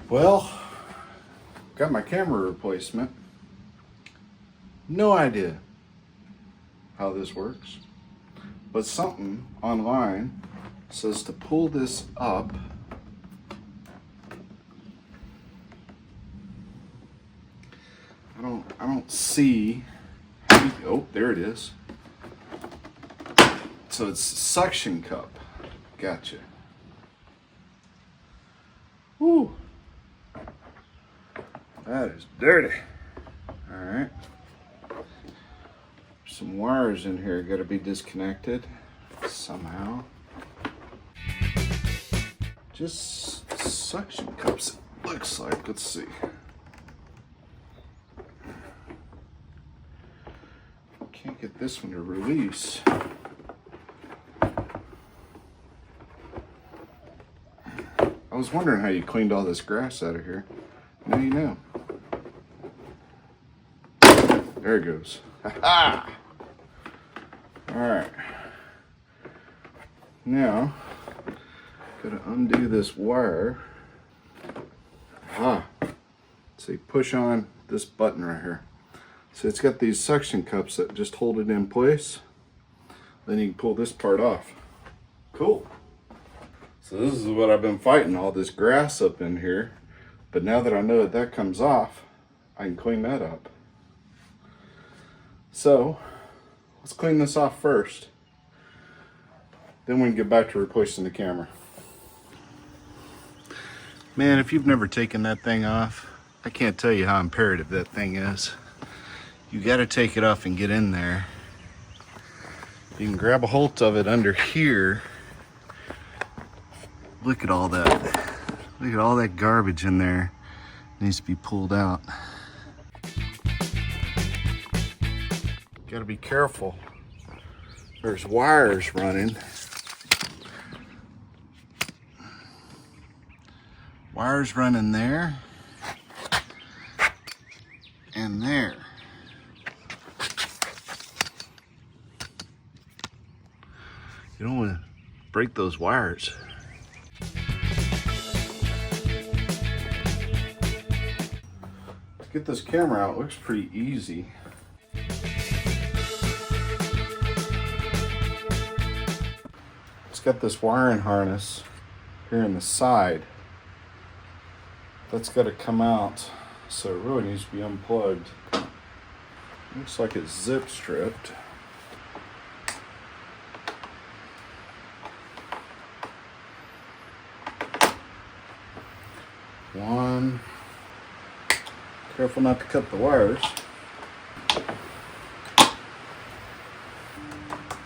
Well, got my camera replacement. No idea how this works, but something online says to pull this up. I don't see. Oh, there it is. So it's suction cup. Gotcha. Woo. That is dirty. All right. Some wires in here got to be disconnected somehow. Just suction cups, it looks like. Let's see. Can't get this one to release. I was wondering how you cleaned all this grass out of here. Now you know. There it goes. Ha-ha! Alright. Now, gotta undo this wire. See, push on this button right here. So it's got these suction cups that just hold it in place. Then you can pull this part off. Cool. So this is what I've been fighting, all this grass up in here. But now that I know that comes off, I can clean that up. So let's clean this off first. Then we can get back to replacing the camera. Man, if you've never taken that thing off, I can't tell you how imperative that thing is. You gotta take it off and get in there. You can grab a hold of it under here. Look at all that. Look at all that garbage in there. It needs to be pulled out. Gotta be careful. There's wires running. Wires running there and there. You don't want to break those wires. To get this camera out, it looks pretty easy. It's got this wiring harness here in the side. That's got to come out, so it really needs to be unplugged. Looks like it's zip stripped. One. Careful not to cut the wires.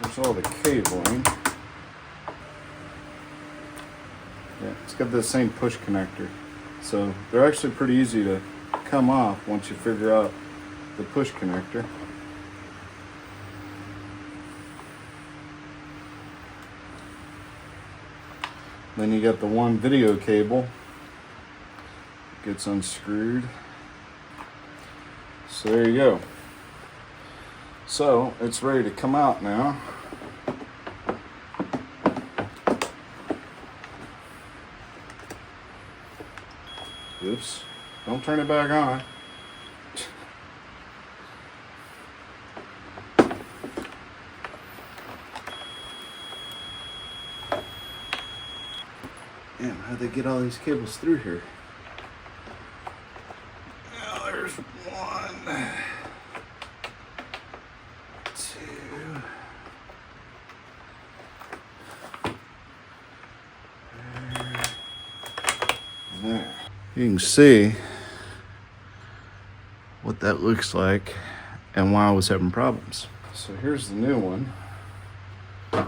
There's all the cabling. Yeah, it's got the same push connector. So they're actually pretty easy to come off once you figure out the push connector. Then you got the one video cable. Gets unscrewed. So there you go. So it's ready to come out now. Oops, don't turn it back on. Damn, how'd they get all these cables through here? Now there's one, two. There. You can see what that looks like and why I was having problems. So here's the new one. I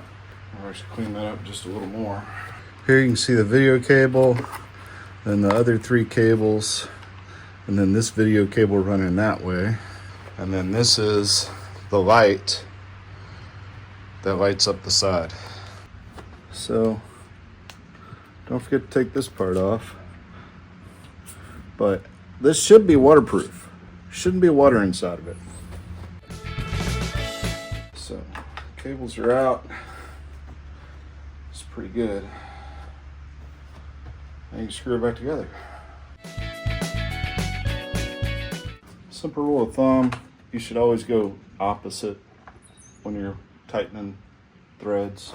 should clean that up just a little more. Here you can see the video cable, then the other three cables, and then this video cable running that way. And then this is the light that lights up the side. So don't forget to take this part off. But this should be waterproof. Shouldn't be water inside of it. So cables are out. It's pretty good. Now you can screw it back together. Simple rule of thumb, you should always go opposite when you're tightening threads.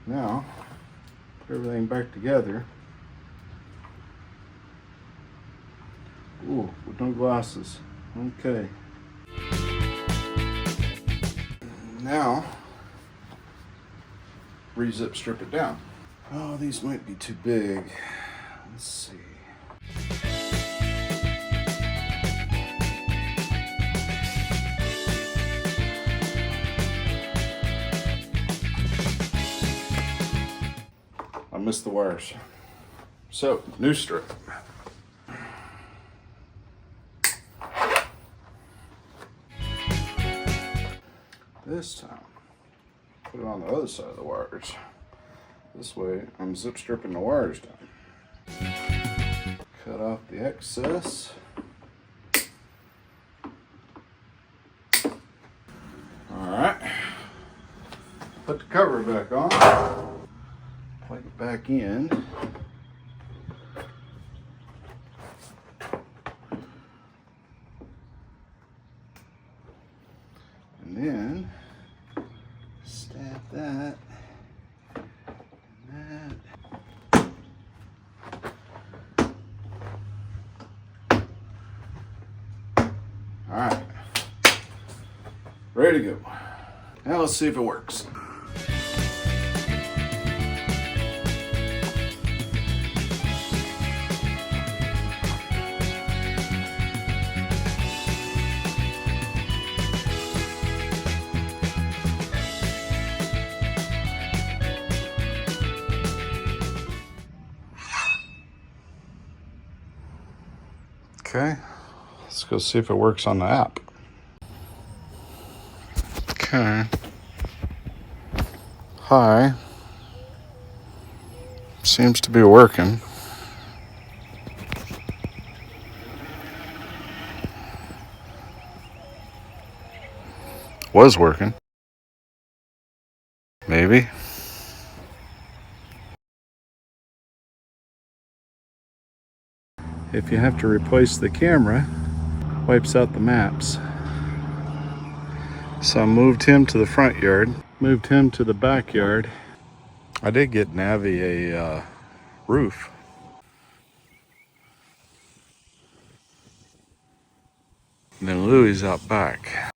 Now, put everything back together. Ooh, with no glasses. Okay. Now, re-zip strip it down. Oh, these might be too big. Let's see. I missed the wires. So, new strip. This time, put it on the other side of the wires. This way, I'm zip stripping the wires down. Cut off the excess. Alright. Put the cover back on. Plug it back in. And then stab that and that. All right, ready to go. Now let's see if it works. Okay, let's go see if it works on the app. Okay. Hi. Seems to be working. Was working. Maybe. If you have to replace the camera, wipes out the maps. So I moved him to the front yard, moved him to the backyard. I did get Navi a roof. And then Louie's out back.